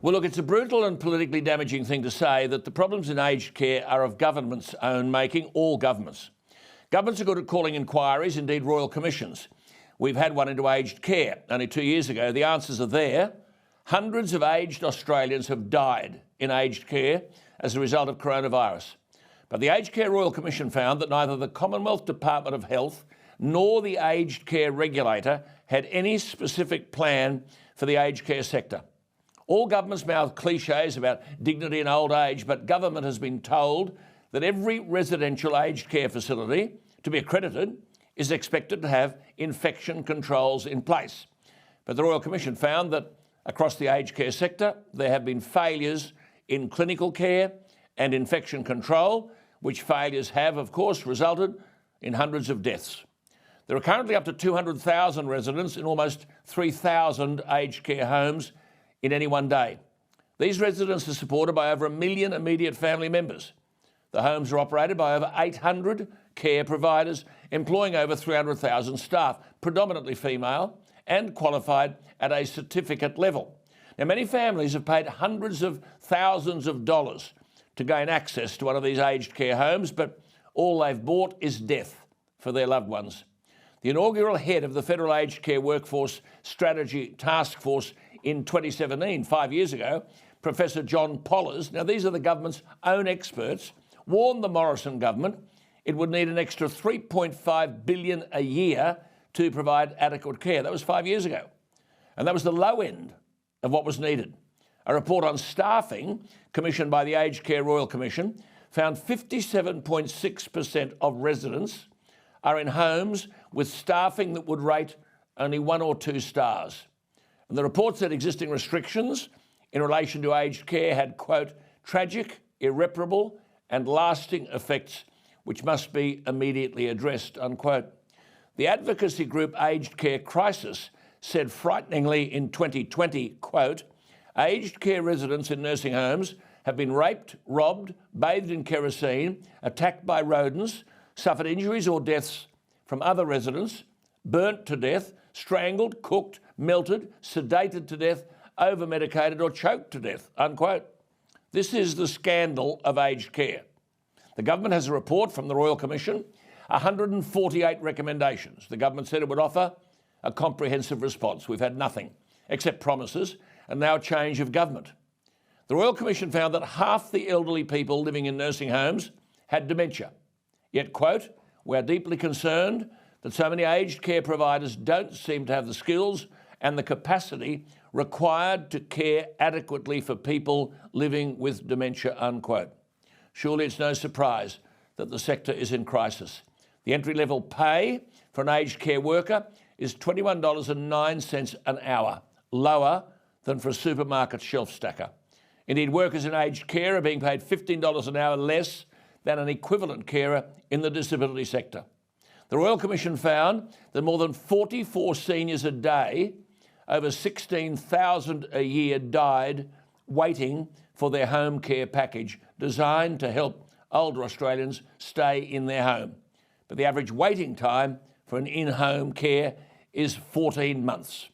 Well, look, it's a brutal and politically damaging thing to say that the problems in aged care are of government's own making, all governments. Governments are good at calling inquiries, indeed royal commissions. We've had one into aged care only 2 years ago. The answers are there. Hundreds of aged Australians have died in aged care as a result of coronavirus. But the Aged Care Royal Commission found that neither the Commonwealth Department of Health nor the aged care regulator had any specific plan for the aged care sector. All governments mouth cliches about dignity in old age, but government has been told that every residential aged care facility, to be accredited, is expected to have infection controls in place. But the Royal Commission found that across the aged care sector, there have been failures in clinical care and infection control, which failures have, of course, resulted in hundreds of deaths. There are currently up to 200,000 residents in almost 3,000 aged care homes in any one day. These residents are supported by over 1 million immediate family members. The homes are operated by over 800 care providers, employing over 300,000 staff, predominantly female and qualified at a certificate level. Now, many families have paid hundreds of thousands of dollars to gain access to one of these aged care homes, but all they've bought is death for their loved ones. The inaugural head of the Federal Aged Care Workforce Strategy Task Force in 2017, 5 years ago, Professor John Pollers, now these are the government's own experts, warned the Morrison government it would need an extra $3.5 billion a year to provide adequate care. That was 5 years ago. And that was the low end of what was needed. A report on staffing commissioned by the Aged Care Royal Commission found 57.6% of residents are in homes with staffing that would rate only 1 or 2 stars. And the report said existing restrictions in relation to aged care had, quote, tragic, irreparable and lasting effects which must be immediately addressed, unquote. The advocacy group Aged Care Crisis said frighteningly in 2020, quote, aged care residents in nursing homes have been raped, robbed, bathed in kerosene, attacked by rodents, suffered injuries or deaths from other residents, burnt to death, strangled, cooked, melted, sedated to death, over-medicated or choked to death, unquote. This is the scandal of aged care. The government has a report from the Royal Commission, 148 recommendations. The government said it would offer a comprehensive response. We've had nothing except promises and now a change of government. The Royal Commission found that half the elderly people living in nursing homes had dementia. Yet, quote, we're deeply concerned that so many aged care providers don't seem to have the skills and the capacity required to care adequately for people living with dementia, unquote. Surely it's no surprise that the sector is in crisis. The entry-level pay for an aged care worker is $21.09 an hour, lower than for a supermarket shelf stacker. Indeed, workers in aged care are being paid $15 an hour less than an equivalent carer in the disability sector. The Royal Commission found that more than 44 seniors a day, over 16,000 a year, died waiting for their home care package designed to help older Australians stay in their home. But the average waiting time for an in-home care is 14 months.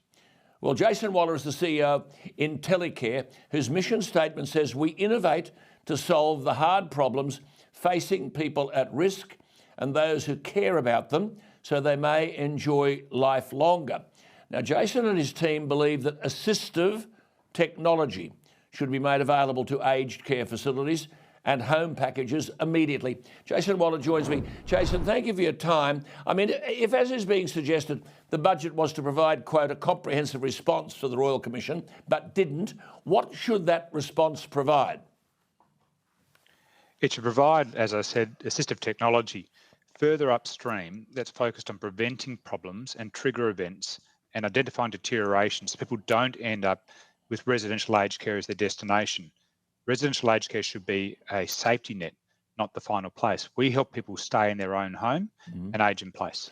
Well, Jason Waller is the CEO of IntelliCare, whose mission statement says we innovate to solve the hard problems facing people at risk and those who care about them so they may enjoy life longer. Now, Jason and his team believe that assistive technology should be made available to aged care facilities and home packages immediately. Jason Waller joins me. Jason, thank you for your time. I mean, if, as is being suggested, the budget was to provide, quote, a comprehensive response to the Royal Commission, but didn't, what should that response provide? It should provide, as I said, assistive technology further upstream that's focused on preventing problems and trigger events and identifying deterioration so people don't end up with residential aged care as their destination. Residential aged care should be a safety net, not the final place. We help people stay in their own home and age in place.